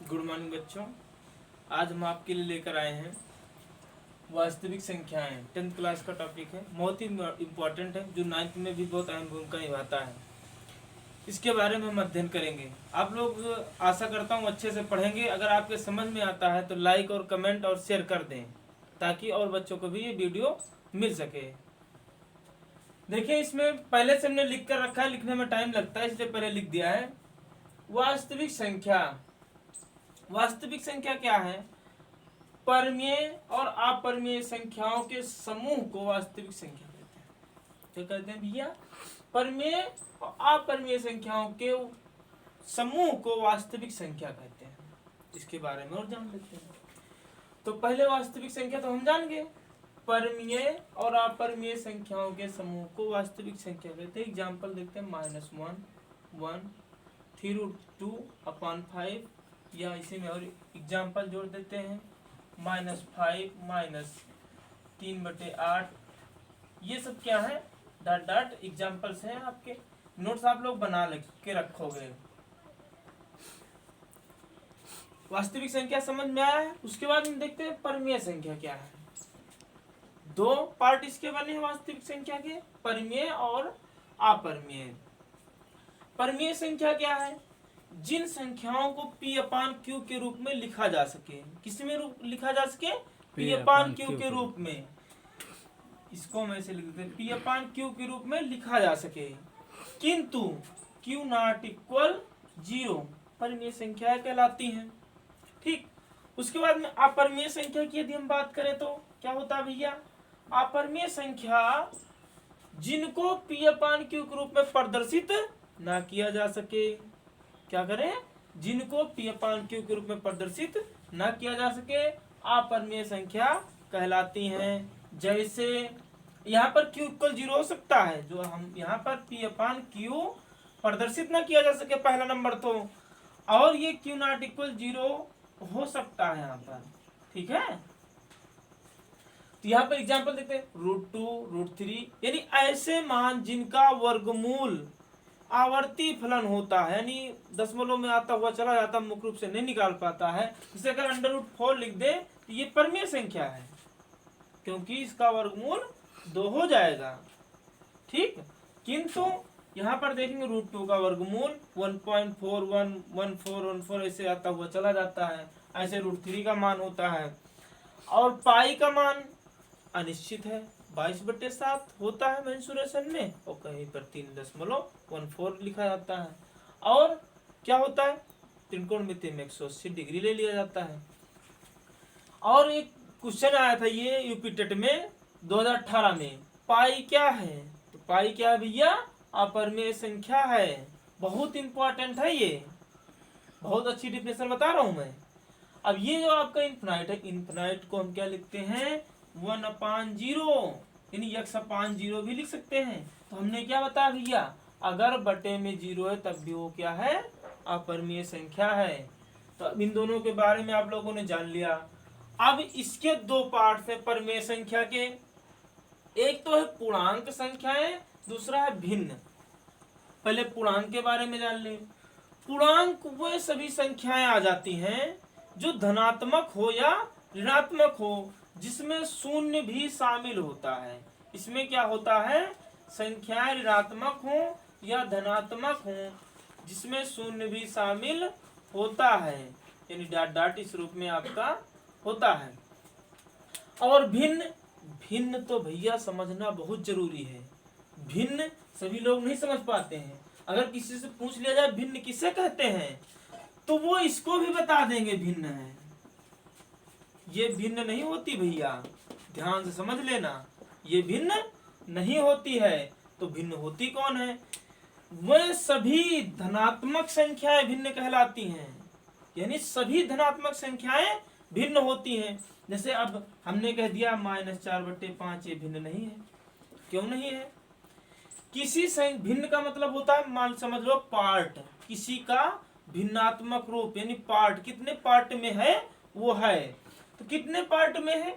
Good morning बच्चों। आज हम आपके लिए लेकर आए हैं वास्तविक संख्याएं। 10th क्लास का टॉपिक है, बहुत ही इम्पोर्टेंट है, जो 9th में भी बहुत अहम भूमिका निभाता है। इसके बारे में हम अध्ययन करेंगे। आप लोग आशा करता हूँ अच्छे से पढ़ेंगे। अगर आपके समझ में आता है तो लाइक और कमेंट और शेयर कर दें, ताकि और बच्चों को भी ये वीडियो मिल सके। देखिए, इसमें पहले से हमने लिख कर रखा है, लिखने में टाइम लगता है इसलिए पहले लिख दिया है। वास्तविक संख्या, वास्तविक संख्या क्या है? परमेय और अपरमेय संख्याओं के समूह को वास्तविक संख्या कहते हैं। क्या कहते हैं भैया? परमेय और अपरमेय संख्याओं के समूह को वास्तविक संख्या कहते हैं। इसके बारे में और जान लेते हैं। तो पहले वास्तविक संख्या तो हम जान गए, परमेय और अपरमेय संख्याओं के समूह को वास्तविक संख्या कहते हैं। एग्जाम्पल देखते हैं, -1, 1, 3√2/5, या इसी में और एग्जाम्पल जोड़ देते हैं, -5 -3/8। ये सब क्या है? डॉट डॉट एग्जाम्पल्स हैं। आपके नोट्स आप लोग बना के रखोगे। वास्तविक संख्या समझ में आया है। उसके बाद हम देखते हैं परमेय संख्या क्या है। दो पार्ट इसके बने हैं वास्तविक संख्या के, परमेय और अपरमेय। परमेय संख्या क्या है? जिन संख्याओं को P/Q के रूप में लिखा जा सके। किस में लिखा जा सके? P/Q के रूप में। इसको मैं ऐसे लिख देते हैं, P/Q के रूप में लिखा जा सके, किंतु Q ≠ 0 परमेय संख्या कहलाती हैं। ठीक। उसके बाद में अपरमेय संख्या की यदि हम बात करें तो क्या होता है भैया? अपरमेय संख्या जिनको P/Q के रूप में प्रदर्शित ना किया जा सके। क्या करें? जिनको P/Q के रूप में प्रदर्शित ना किया जा सके, अपरमेय संख्या कहलाती हैं। जैसे यहाँ पर Q = 0 हो सकता है, जो हम यहाँ पर P/Q प्रदर्शित ना किया जा सके, पहला नंबर तो, और ये Q ≠ 0 हो सकता है यहाँ पर। ठीक है। तो यहाँ पर एग्जाम्पल देखते हैं, √2, √3, यानी ऐसे मान जिनका वर्गमूल आवर्ती फलन होता है, यानी दशमलव में आता हुआ चला जाता, मुख्य रूप से नहीं निकाल पाता है। जैसे अगर √4 लिख दे तो ये परमेय संख्या है, क्योंकि इसका वर्गमूल 2 हो जाएगा। ठीक। किंतु यहाँ पर देखेंगे √2 का वर्गमूल 1.411414 ऐसे आता हुआ चला जाता है। ऐसे √3 का मान होता है। और पाई का मान अनिश्चित है, 22/7 होता है मेंसुरेशन में, और कहीं पर 3.14 लिखा जाता है। और क्या होता है? त्रिकोणमिति में 180 डिग्री ले लिया जाता है। और एक क्वेश्चन आया था ये यूपी टेट में 2018 में, पाई क्या है? तो पाई क्या है भैया? अपरमेय संख्या है। बहुत इंपॉर्टेंट है ये, बहुत अच्छी डिफिनेशन बता रहा हूं मैं। अब ये जो आपका इन्फिनाइट है, इन्फिनाइट को हम क्या लिखते हैं? 1/0, यानी x/0 भी लिख सकते हैं। तो हमने क्या बताया भैया? अगर बटे में 0 है तब भी वो क्या है? अपरमेय संख्या है। तो इन दोनों के बारे में आप लोगों ने जान लिया। अब इसके दो पार्ट है परमेय संख्या के। एक तो है पूर्णांक संख्याएं, दूसरा है भिन्न। पहले पूर्णांक के बारे में जान ले। पूर्णांक वो सभी संख्याएं आ जाती हैं जो धनात्मक हो या ऋणात्मक हो, जिसमें शून्य भी शामिल होता है। इसमें क्या होता है? संख्याएं ऋणात्मक हो या धनात्मक हो, जिसमें शून्य भी शामिल होता है, यानी डॉट डॉट इस रूप में आपका होता है। और भिन्न, भिन्न तो भैया समझना बहुत जरूरी है। भिन्न सभी लोग नहीं समझ पाते हैं। अगर किसी से पूछ लिया जाए भिन्न किसे कहते हैं, तो वो इसको भी बता देंगे भिन्न है। ये भिन्न नहीं होती भैया, ध्यान से समझ लेना, ये भिन्न नहीं होती है। तो भिन्न होती कौन है? वह सभी धनात्मक संख्याएं भिन्न कहलाती हैं, यानी सभी धनात्मक संख्याएं भिन्न होती हैं। जैसे अब हमने कह दिया -4/5, ये भिन्न नहीं है। क्यों नहीं है? किसी भिन्न का मतलब होता है, मान समझ लो पार्ट, किसी का भिन्नात्मक रूप, यानी पार्ट कितने पार्ट में है वो है। तो कितने पार्ट में है?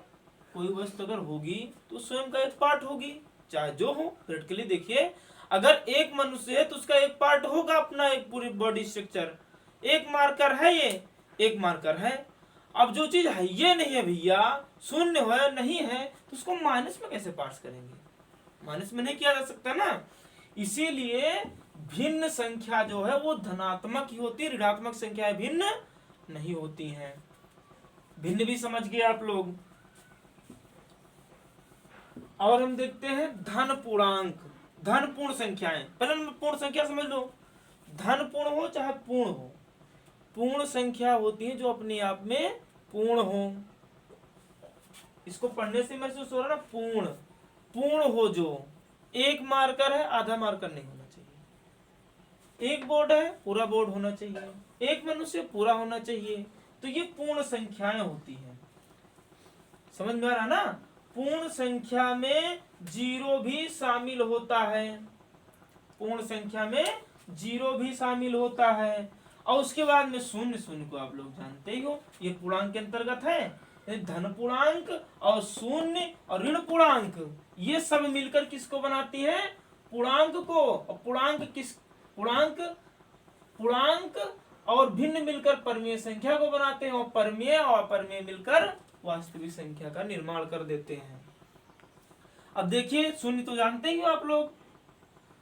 कोई वस्तु अगर होगी तो स्वयं का एक पार्ट होगी, चाहे जो हो। प्रैक्टिकली देखिए, अगर एक मनुष्य है तो उसका एक पार्ट होगा, अपना एक पूरी बॉडी स्ट्रक्चर। एक मार्कर है ये, एक मार्कर है। अब जो चीज है ये नहीं है भैया, शून्य है नहीं है, तो उसको माइनस में कैसे पास करेंगे? माइनस में नहीं किया जा सकता ना। इसीलिए भिन्न संख्या जो है वो धनात्मक ही होती है, ऋणात्मक संख्याएं भिन्न नहीं होती हैं। भिन्न भी समझ गए आप लोग। और हम देखते हैं धन पूर्णांक, धन पूर्ण संख्याएं। पहले पूर्ण संख्या समझ लो, धन पूर्ण हो चाहे पूर्ण हो, पूर्ण संख्या होती है जो अपने आप में पूर्ण हो। इसको पढ़ने से महसूस हो रहा ना, पूर्ण, पूर्ण हो जो। एक मार्कर है, आधा मार्कर नहीं होना चाहिए। एक बोर्ड है, पूरा बोर्ड होना चाहिए। एक मनुष्य, पूरा होना चाहिए। तो ये पूर्ण संख्याएं होती हैं। समझ में आ रहा ना? पूर्ण संख्या में जीरो भी शामिल होता है, पूर्ण संख्या में जीरो भी शामिल होता है। और उसके बाद में शून्य, शून्य को आप लोग जानते ही हो, ये पूर्णांक के अंतर्गत है। धन पूर्णांक और शून्य और ऋण पूर्णांक, ये सब मिलकर किसको बनाती है? पूर्णांक को। और पूर्णांक किस, पूर्णांक और भिन्न मिलकर परमीय संख्या को बनाते हैं, और परमीय और अपरमीय मिलकर वास्तविक संख्या का निर्माण कर देते हैं। अब देखिए, शून्य तो जानते ही हो आप लोग,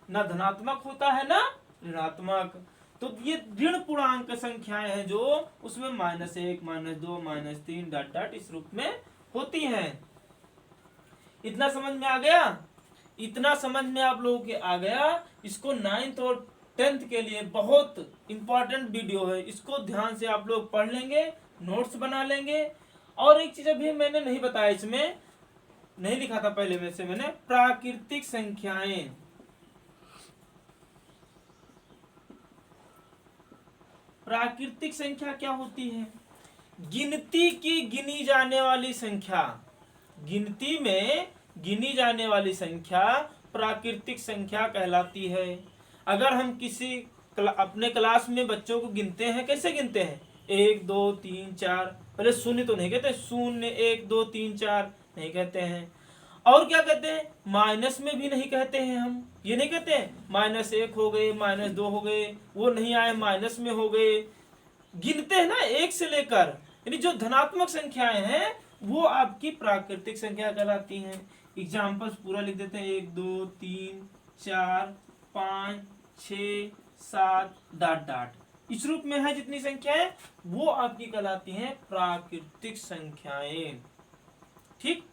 ना धनात्मक होता है ना ऋणात्मक। तो ये ऋण पूर्णांक संख्याएं हैं जो उसमें -1, -2, -3 डॉट डॉट इस रूप में होती हैं। इतना समझ में आ गया? इतना समझ में आप लोगों के आ गया। इसको 9th और 10th के लिए बहुत इंपॉर्टेंट वीडियो है, इसको ध्यान से आप लोग पढ़ लेंगे, नोट्स बना लेंगे। और एक चीज अभी मैंने नहीं बताया, इसमें नहीं लिखा था पहले में से मैंने, प्राकृतिक संख्याएं। प्राकृतिक संख्या क्या होती है? गिनती की गिनी जाने वाली संख्या, गिनती में गिनी जाने वाली संख्या प्राकृतिक संख्या कहलाती है। अगर हम किसी अपने क्लास में बच्चों को गिनते हैं, कैसे गिनते हैं? 1 2 3 4, पहले शून्य तो नहीं कहते, 0 1 2 3 4 नहीं कहते हैं। और क्या कहते हैं? माइनस में भी नहीं कहते हैं। हम ये नहीं कहते हैं -1 हो गए, -2 हो गए, वो नहीं आए, माइनस में हो गए। गिनते हैं ना 1 से लेकर, यानी जो धनात्मक संख्याएं हैं वो आपकी प्राकृतिक संख्या कहलाती हैं। एग्जाम्पल्स पूरा लिख देते हैं, 1 2 3 4 5 6 7 डॉट डॉट इस रूप में है। जितनी संख्याएं वो आपकी कहलाती हैं प्राकृतिक संख्याएं। ठीक।